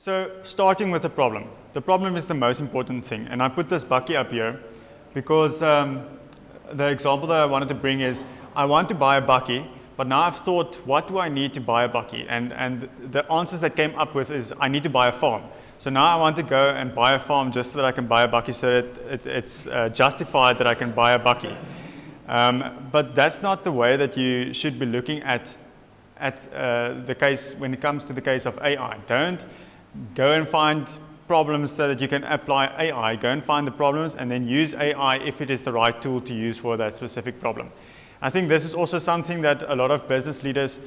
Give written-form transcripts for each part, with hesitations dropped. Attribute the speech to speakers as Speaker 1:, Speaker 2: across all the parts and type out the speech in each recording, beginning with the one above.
Speaker 1: So starting with the problem. The problem is the most important thing. And I put this bucket up here because the example that I wanted to bring is I want to buy a bucket, but now I've thought, what do I need to buy a bucket? And the answers that came up with is I need to buy a farm. So now I want to go and buy a farm just so that I can buy a bucket, so that it's justified that I can buy a bucket. But that's not the way that you should be looking at the case when it comes to the case of AI. Don't go and find problems so that you can apply AI. Go and find the problems and then use AI if it is the right tool to use for that specific problem. I think this is also something that a lot of business leaders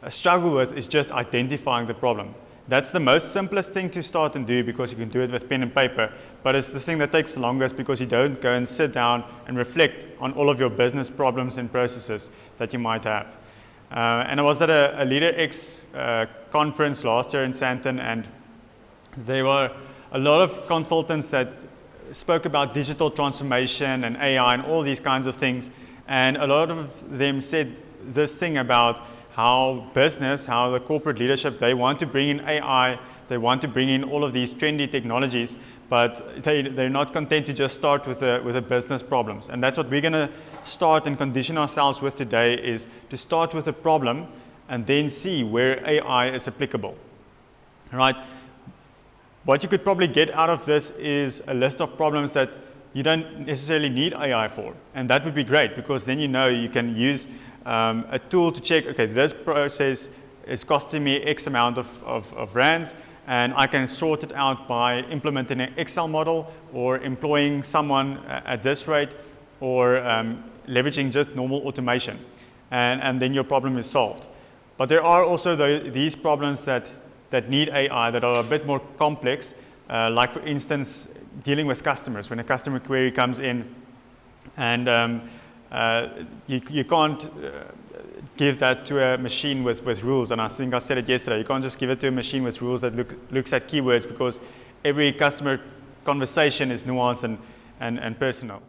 Speaker 1: struggle with, is just identifying the problem. That's the most simplest thing to start and do because you can do it with pen and paper, but it's the thing that takes the longest because you don't go and sit down and reflect on all of your business problems and processes that you might have. And I was at a LeaderX conference last year in Sandton, and there were a lot of consultants that spoke about digital transformation and AI and all these kinds of things. And a lot of them said this thing about how business, how the corporate leadership, they want to bring in AI, they want to bring in all of these trendy technologies, but they're not content to just start with the business problems. And that's what we're going to start and condition ourselves with today, is to start with a problem and then see where AI is applicable. All right? What you could probably get out of this is a list of problems that you don't necessarily need AI for. And that would be great, because then you know you can use a tool to check, okay, this process is costing me X amount of rands, and I can sort it out by implementing an Excel model or employing someone at this rate, or leveraging just normal automation. And then your problem is solved. But there are also these problems that need AI that are a bit more complex, like for instance, dealing with customers. When a customer query comes in and you can't give that to a machine with rules, and I think I said it yesterday, you can't just give it to a machine with rules that looks at keywords, because every customer conversation is nuanced and personal.